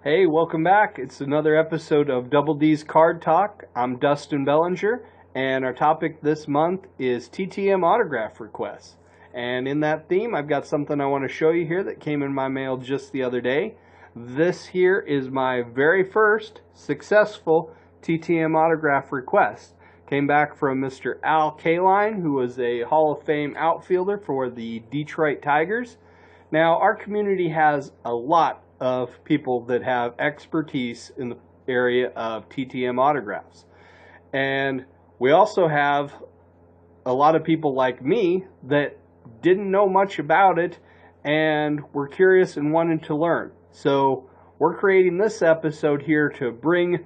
Hey, welcome back. It's another episode of Double D's Card Talk. I'm Dustin Bellinger, and our topic this month is TTM autograph requests. And in that theme, I've got something I want to show you here that came in my mail just the other day. This here is my very first successful TTM autograph request. Came back from Mr. Al Kaline, who was a Hall of Fame outfielder for the Detroit Tigers. Now, our community has a lot of people that have expertise in the area of TTM autographs. And we also have a lot of people like me that didn't know much about it and were curious and wanted to learn. So we're creating this episode here to bring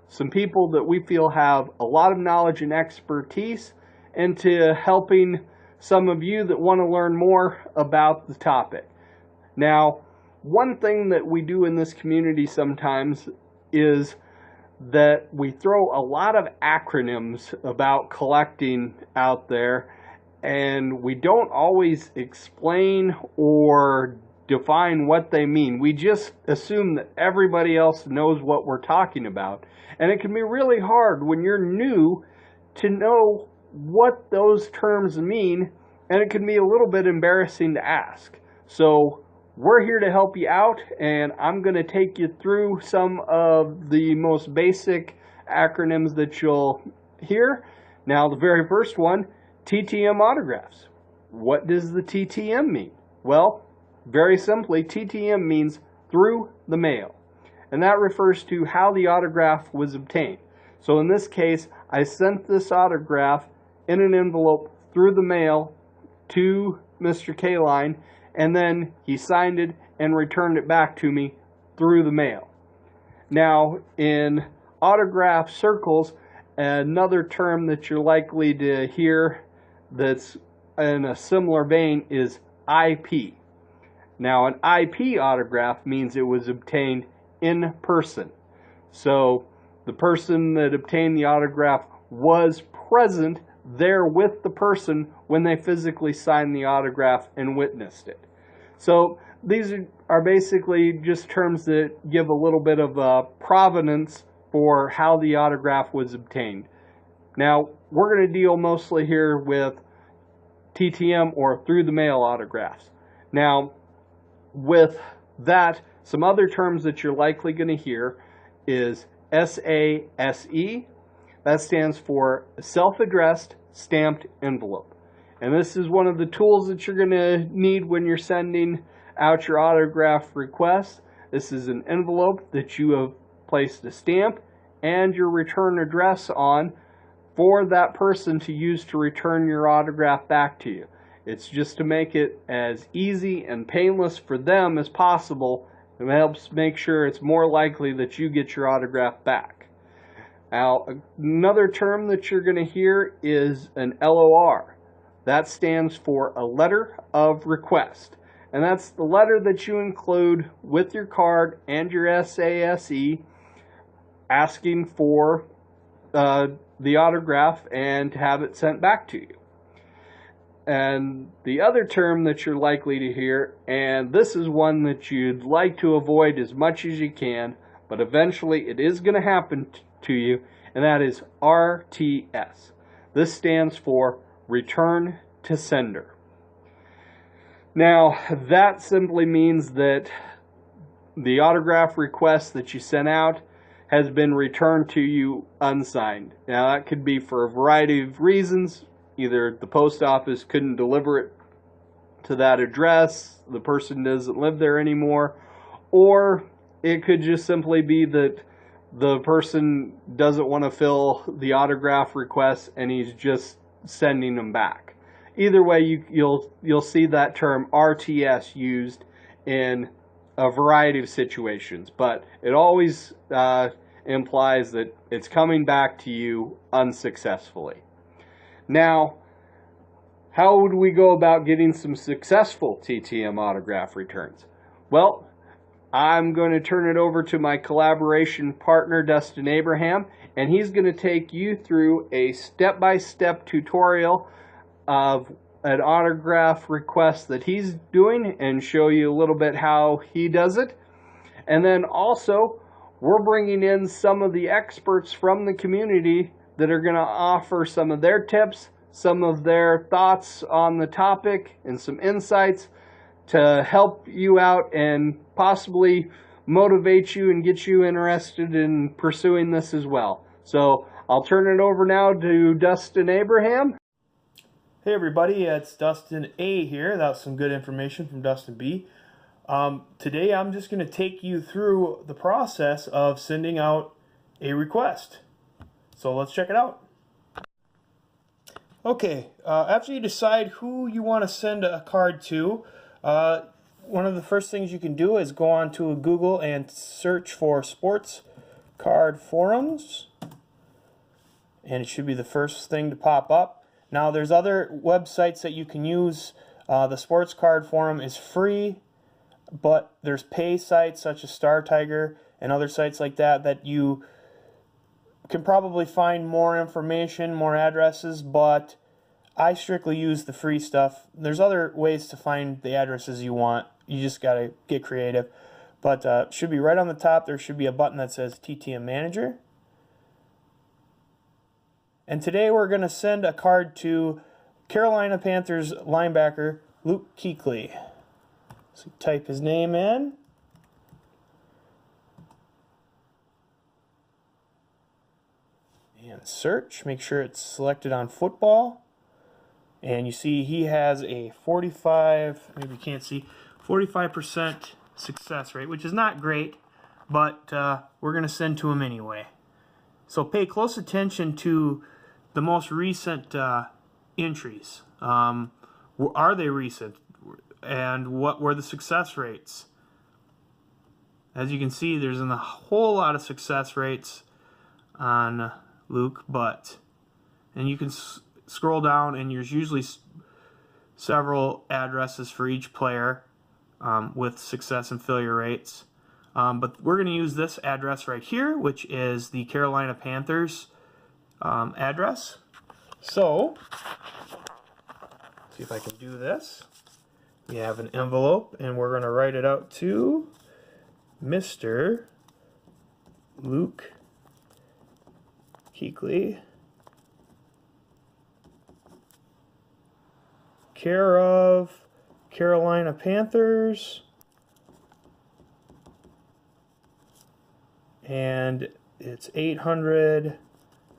some people that we feel have a lot of knowledge and expertise into helping some of you that want to learn more about the topic. Now, one thing that we do in this community sometimes is that we throw a lot of acronyms about collecting out there, and we don't always explain or define what they mean. We just assume that everybody else knows what we're talking about, and it can be really hard when you're new to know what those terms mean, and it can be a little bit embarrassing to ask. So we're here to help you out, and I'm going to take you through some of the most basic acronyms that you'll hear. Now, the very first one, TTM autographs. What does the TTM mean? Well, very simply, TTM means through the mail, and that refers to how the autograph was obtained. So in this case, I sent this autograph in an envelope through the mail to Mr. Kaline, and then he signed it and returned it back to me through the mail. Now, in autograph circles, another term that you're likely to hear that's in a similar vein is IP. Now, an IP autograph means it was obtained in person. So the person that obtained the autograph was present there with the person when they physically signed the autograph and witnessed it. So these are basically just terms that give a little bit of provenance for how the autograph was obtained. Now, we're going to deal mostly here with TTM or through the mail autographs. Now, with that, some other terms that you're likely going to hear is SASE. That stands for self-addressed stamped envelope. And this is one of the tools that you're going to need when you're sending out your autograph request. This is an envelope that you have placed a stamp and your return address on for that person to use to return your autograph back to you. It's just to make it as easy and painless for them as possible, and it helps make sure it's more likely that you get your autograph back. Now, another term that you're going to hear is an LOR. That stands for a letter of request. And that's the letter that you include with your card and your SASE asking for the autograph and to have it sent back to you. And the other term that you're likely to hear, and this is one that you'd like to avoid as much as you can, but eventually it is going to happen to you, and that is RTS. This stands for Return to Sender. Now, that simply means that the autograph request that you sent out has been returned to you unsigned. Now, that could be for a variety of reasons. Either the post office couldn't deliver it to that address, the person doesn't live there anymore, or it could just simply be that the person doesn't want to fill the autograph request and he's just sending them back. Either way, you'll see that term RTS used in a variety of situations, but it always implies that it's coming back to you unsuccessfully. Now, how would we go about getting some successful TTM autograph returns? Well, I'm going to turn it over to my collaboration partner, Dustin Abraham, and he's going to take you through a step-by-step tutorial of an autograph request that he's doing and show you a little bit how he does it. And then also, we're bringing in some of the experts from the community that are going to offer some of their tips, some of their thoughts on the topic, and some insights to help you out and possibly motivate you and get you interested in pursuing this as well. So I'll turn it over now to Dustin Abraham. Hey everybody, it's Dustin A here. That was some good information from Dustin B. Today I'm just going to take you through the process of sending out a request. So let's check it out. Okay, after you decide who you want to send a card to, one of the first things you can do is go on to Google and search for sports card forums. And it should be the first thing to pop up. Now there's other websites that you can use. The sports card forum is free, but there's pay sites such as Star Tiger and other sites like that that you can probably find more information, more addresses, but I strictly use the free stuff. There's other ways to find the addresses you want. You just got to get creative. But it should be right on the top. There should be a button that says TTM Manager. And today we're going to send a card to Carolina Panthers linebacker Luke Kuechly. So type his name in. And search. Make sure it's selected on football. And you see he has a 45% success rate, which is not great, but we're going to send to him anyway. So pay close attention to the most recent entries. Are they recent? And what were the success rates? As you can see, there's a whole lot of success rates on Luke, and you can scroll down, and there's usually several addresses for each player with success and failure rates. But we're going to use this address right here, which is the Carolina Panthers address. So, see if I can do this. We have an envelope, and we're going to write it out to Mr. Luke Kuechly, care of Carolina Panthers, and it's 800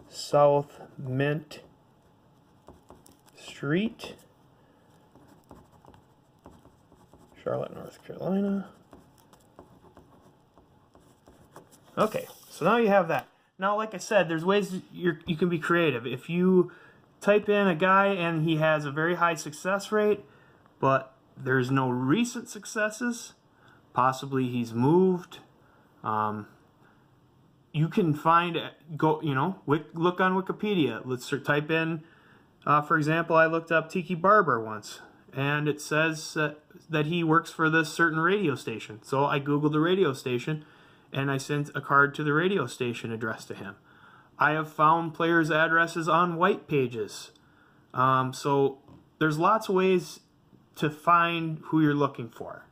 South Mint Street, Charlotte, North Carolina. Okay, so now you have that. Now, like I said, there's ways you can be creative. If you type in a guy and he has a very high success rate, but there's no recent successes, possibly he's moved, you can find, look on Wikipedia. Let's type in, for example, I looked up Tiki Barber once, and it says that he works for this certain radio station. So I Googled the radio station, and I sent a card to the radio station addressed to him. I have found players' addresses on white pages. So there's lots of ways to find who you're looking for.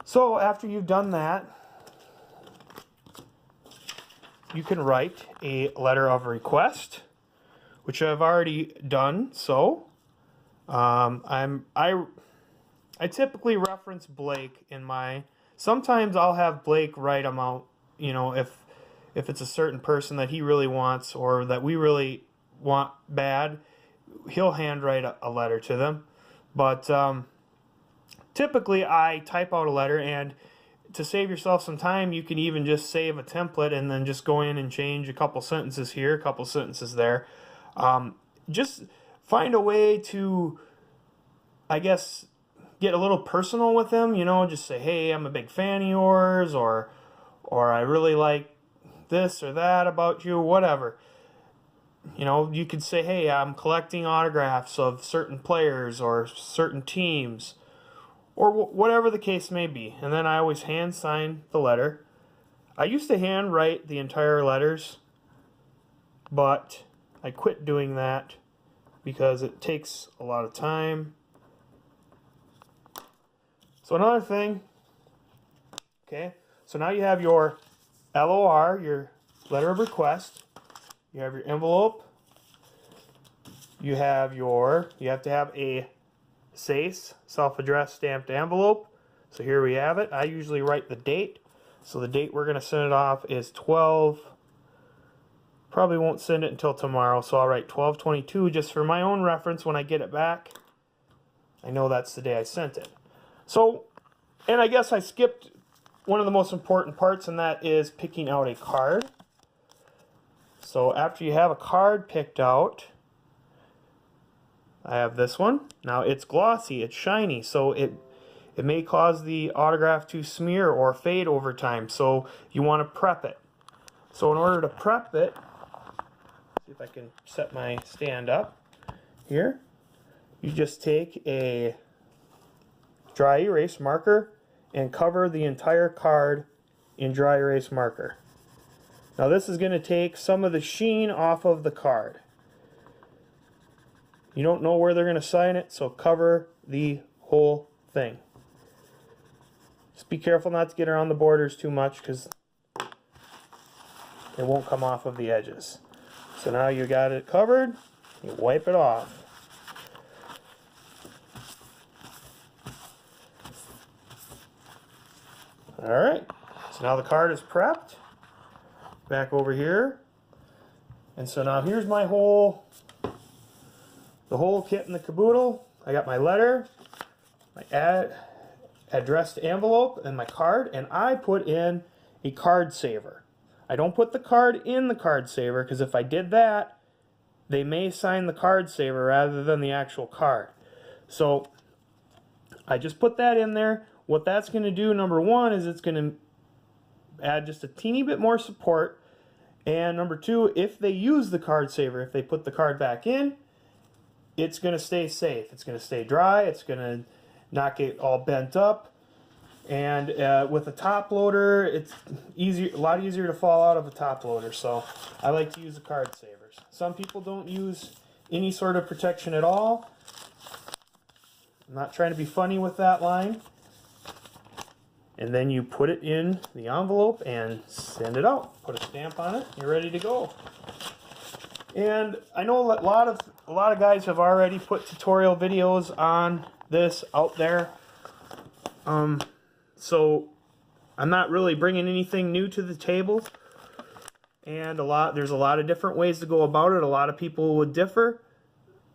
So after you've done that, you can write a letter of request, which I've already done. So I typically reference Blake in my. Sometimes I'll have Blake write them out. If it's a certain person that he really wants or that we really want bad, he'll handwrite a letter to them. But typically I type out a letter, and to save yourself some time, you can even just save a template and then just go in and change a couple sentences here, a couple sentences there. Just find a way to, I guess, get a little personal with them. Just say, hey, I'm a big fan of yours, or I really like this or that about you, whatever. You could say, hey, I'm collecting autographs of certain players or certain teams, or whatever the case may be. And then I always hand sign the letter. I used to hand write the entire letters, but I quit doing that because it takes a lot of time. So another thing, Okay, so now you have your LOR, your letter of request. You have your envelope. You have to have a SACE, self-addressed stamped envelope. So here we have it. I usually write the date. So the date we're going to send it off is 12. Probably won't send it until tomorrow, so I'll write 12/22 just for my own reference when I get it back. I know that's the day I sent it. So, and I guess I skipped one of the most important parts, and that is picking out a card. So after you have a card picked out, I have this one. Now it's glossy, it's shiny, so it may cause the autograph to smear or fade over time, so you want to prep it. So in order to prep it, see if I can set my stand up here, you just take a dry erase marker and cover the entire card in dry erase marker. Now this is going to take some of the sheen off of the card. You don't know where they're going to sign it, so cover the whole thing. Just be careful not to get around the borders too much because it won't come off of the edges. So now you got it covered, you wipe it off. Alright, so now the card is prepped. Back over here. And so now here's my the whole kit in the caboodle. I got my letter, my addressed envelope, and my card, and I put in a card saver. I don't put the card in the card saver because if I did that, they may sign the card saver rather than the actual card. So I just put that in there. What that's going to do, number one, is it's going to add just a teeny bit more support. And number two, if they use the card saver, if they put the card back in, it's going to stay safe. It's going to stay dry. It's going to not get all bent up. And with a top loader, it's a lot easier to fall out of a top loader. So I like to use the card savers. Some people don't use any sort of protection at all. I'm not trying to be funny with that line. And then you put it in the envelope and send it out. Put a stamp on it. You're ready to go. And I know a lot of guys have already put tutorial videos on this out there. So I'm not really bringing anything new to the table. And there's a lot of different ways to go about it. A lot of people would differ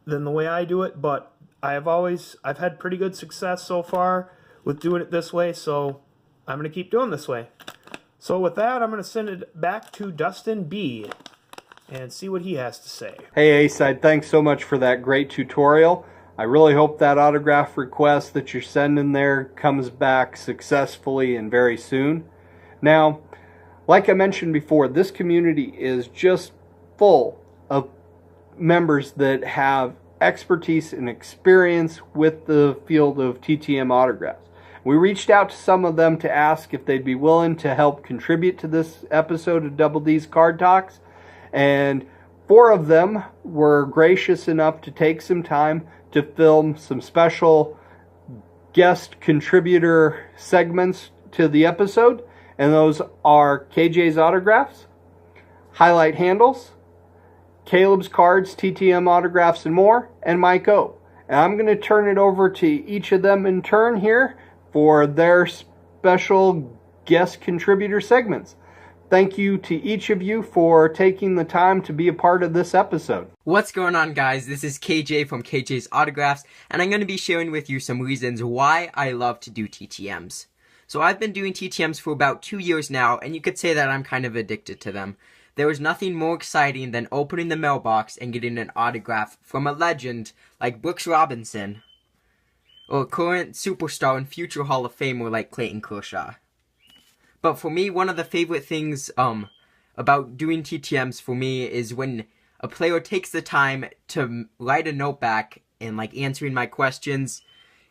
than the way I do it, but I've had pretty good success so far with doing it this way, so I'm going to keep doing this way. So with that, I'm going to send it back to Dustin B. and see what he has to say. Hey A-Side, thanks so much for that great tutorial. I really hope that autograph request that you're sending there comes back successfully and very soon. Now, like I mentioned before, this community is just full of members that have expertise and experience with the field of TTM autographs. We reached out to some of them to ask if they'd be willing to help contribute to this episode of Double D's Card Talks, and 4 of them were gracious enough to take some time to film some special guest contributor segments to the episode, and those are KJ's Autographs, Highlight Handles, Caleb's Cards, TTM Autographs, and more, and Mike O. And I'm going to turn it over to each of them in turn here for their special guest contributor segments. Thank you to each of you for taking the time to be a part of this episode. What's going on, guys? This is KJ from KJ's Autographs, and I'm going to be sharing with you some reasons why I love to do TTMs. So I've been doing TTMs for about 2 years now, and you could say that I'm kind of addicted to them. There is nothing more exciting than opening the mailbox and getting an autograph from a legend like Brooks Robinson, or a current superstar and future Hall of Famer like Clayton Kershaw. But for me, one of the favorite things about doing TTMs for me is when a player takes the time to write a note back and like answering my questions.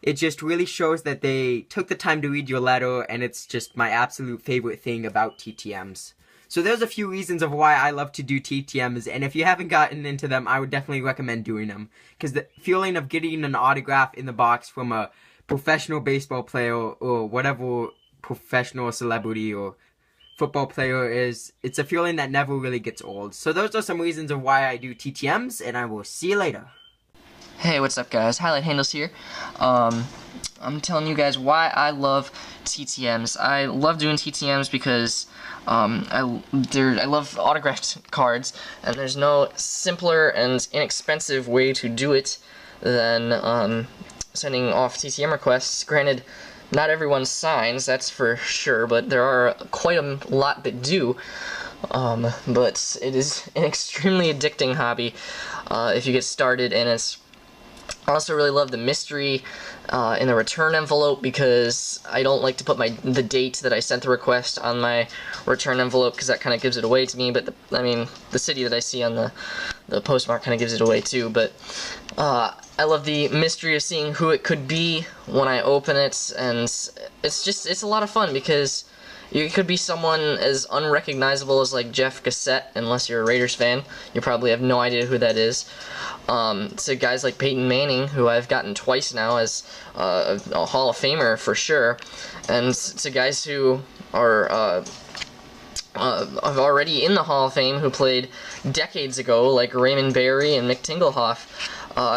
It just really shows that they took the time to read your letter, and it's just my absolute favorite thing about TTMs. So there's a few reasons of why I love to do TTMs, and if you haven't gotten into them, I would definitely recommend doing them. Because the feeling of getting an autograph in the box from a professional baseball player or whatever professional celebrity or football player is. It's a feeling that never really gets old. So those are some reasons of why I do TTMs, and I will see you later. Hey, what's up guys? Highlight Handles here. I'm telling you guys why I love TTMs. I love doing TTMs because I love autographed cards, and there's no simpler and inexpensive way to do it than sending off TTM requests. Granted, not everyone signs, that's for sure, but there are quite a lot that do. But it is an extremely addicting hobby if you get started, and I also really love the mystery in the return envelope, because I don't like to put the date that I sent the request on my return envelope, because that kind of gives it away to me. But the city that I see on the postmark kind of gives it away too. But I love the mystery of seeing who it could be when I open it, and it's a lot of fun, because it could be someone as unrecognizable as like Jeff Cassette, unless you're a Raiders fan. You probably have no idea who that is. To guys like Peyton Manning, who I've gotten twice now as a Hall of Famer for sure, and to guys who are already in the Hall of Fame, who played decades ago, like Raymond Barry and Mick Tingelhoff.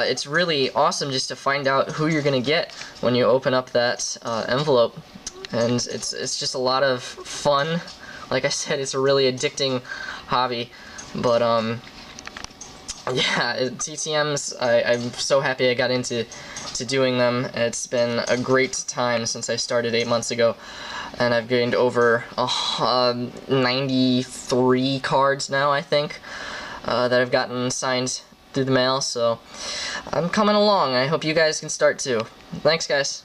It's really awesome just to find out who you're gonna get when you open up that envelope, and it's just a lot of fun. Like I said, it's a really addicting hobby, but yeah, TTMs, I'm so happy I got into doing them. It's been a great time since I started 8 months ago, and I've gained over 93 cards now, I think, that I've gotten signed through the mail, so I'm coming along. I hope you guys can start too. Thanks, guys.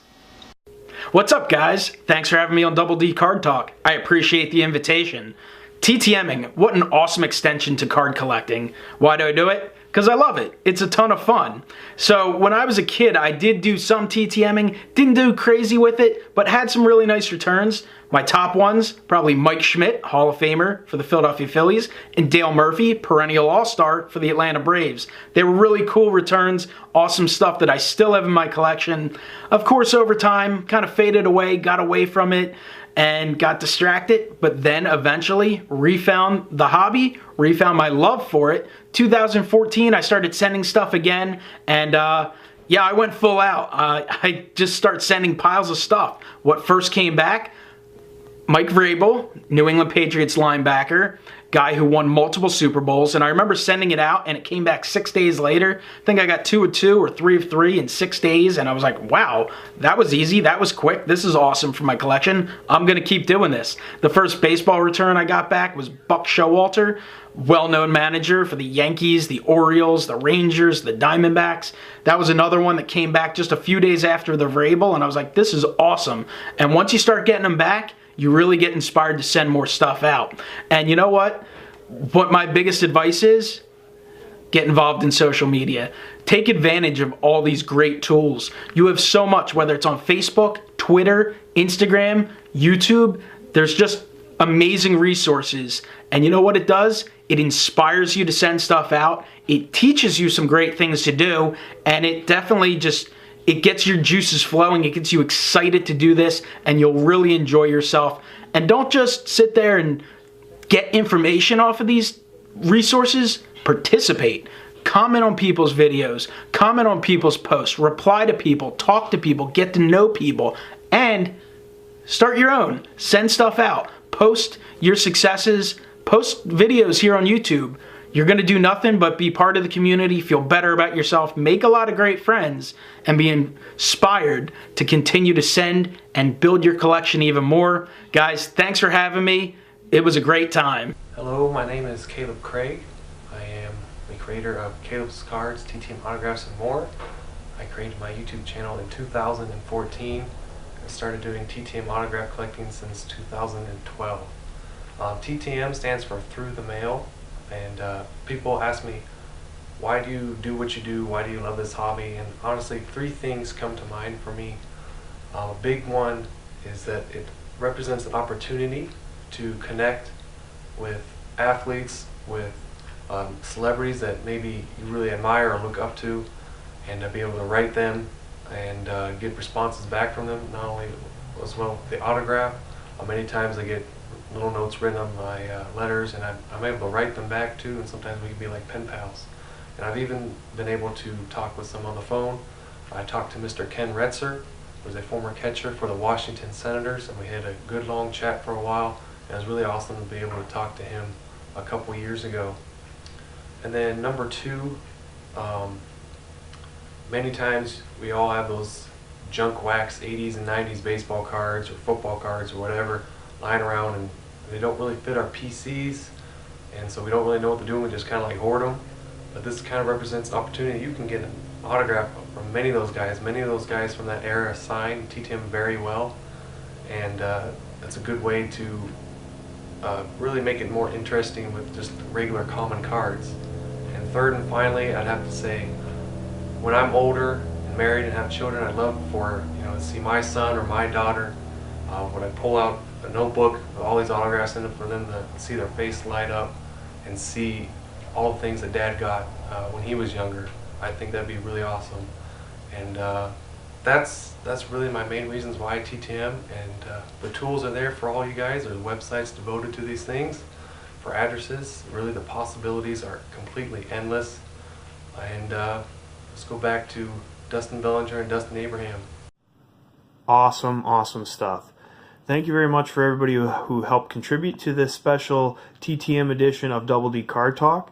What's up, guys? Thanks for having me on Double D Card Talk. I appreciate the invitation. TTMing, what an awesome extension to card collecting. Why do I do it? Because I love it. It's a ton of fun. So when I was a kid, I did do some TTMing, didn't do crazy with it, but had some really nice returns. My top ones, probably Mike Schmidt, Hall of Famer for the Philadelphia Phillies, and Dale Murphy, perennial All-Star for the Atlanta Braves. They were really cool returns, awesome stuff that I still have in my collection. Of course, over time, kind of faded away, got away from it, and got distracted, but then eventually refound the hobby, refound my love for it. 2014, I started sending stuff again, and yeah, I went full out. I just started sending piles of stuff. What first came back? Mike Vrabel, New England Patriots linebacker, guy who won multiple Super Bowls, and I remember sending it out, and it came back 6 days later. I think I got 2 of 2 or 3 of 3 in 6 days, and I was like, wow, that was easy, that was quick, this is awesome for my collection. I'm going to keep doing this. The first baseball return I got back was Buck Showalter, well-known manager for the Yankees, the Orioles, the Rangers, the Diamondbacks. That was another one that came back just a few days after the Vrabel, and I was like, this is awesome. And once you start getting them back, you really get inspired to send more stuff out. And you know what? What my biggest advice is, get involved in social media. Take advantage of all these great tools. You have so much, whether it's on Facebook, Twitter, Instagram, YouTube. There's just amazing resources. And you know what it does? It inspires you to send stuff out. It teaches you some great things to do. And it definitely just, it gets your juices flowing. It gets you excited to do this, and you'll really enjoy yourself. And don't just sit there and get information off of these resources. Participate. Comment on people's videos. Comment on people's posts. Reply to people. Talk to people. Get to know people. And start your own. Send stuff out. Post your successes. Post videos here on YouTube. You're going to do nothing but be part of the community, feel better about yourself, make a lot of great friends, and be inspired to continue to send and build your collection even more. Guys, thanks for having me. It was a great time. Hello, my name is Caleb Craig. I am the creator of Caleb's Cards, TTM Autographs, and more. I created my YouTube channel in 2014 and started doing TTM autograph collecting since 2012. TTM stands for Through the Mail. And people ask me, why do you do what you do? Why do you love this hobby? And honestly, 3 things come to mind for me. A big one is that it represents an opportunity to connect with athletes, with celebrities that maybe you really admire or look up to, and to be able to write them and get responses back from them, not only as well the autograph, Many times I get little notes written on my letters, and I'm able to write them back too, and sometimes we can be like pen pals. And I've even been able to talk with some on the phone. I talked to Mr. Ken Retzer, who was a former catcher for the Washington Senators, and we had a good long chat for a while. And it was really awesome to be able to talk to him a couple years ago. And then number two, many times we all have those junk wax 80s and 90s baseball cards or football cards or whatever lying around, and they don't really fit our PCs, and so we don't really know what to do. We just kind of like hoard them. But this kind of represents an opportunity. You can get an autograph from many of those guys. Many of those guys from that era signed TTM very well, and that's a good way to really make it more interesting with just regular common cards. And third and finally, I'd have to say, when I'm older and married and have children, I'd love for to see my son or my daughter when I pull out a notebook with all these autographs in it, for them to see their face light up and see all the things that Dad got when he was younger. I think that'd be really awesome. And that's really my main reasons why TTM, and the tools are there for all you guys. There's websites devoted to these things for addresses. Really, the possibilities are completely endless. And let's go back to Dustin Bellinger and Dustin Abraham. Awesome stuff. Thank you very much for everybody who helped contribute to this special TTM edition of Double D Card Talk.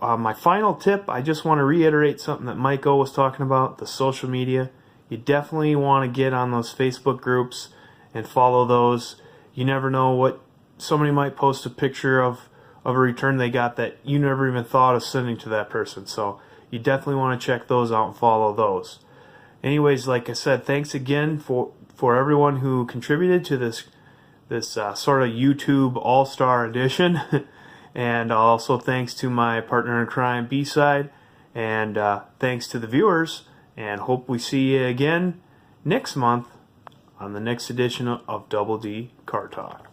My final tip, I just want to reiterate something that Mike O was talking about, the social media. You definitely want to get on those Facebook groups and follow those. You never know what somebody might post a picture of a return they got that you never even thought of sending to that person. So you definitely want to check those out and follow those. Anyways, like I said, thanks again for everyone who contributed to this sort of YouTube All-Star edition. And also thanks to my partner in crime, B-Side. And thanks to the viewers. And hope we see you again next month on the next edition of Double D Card Talk.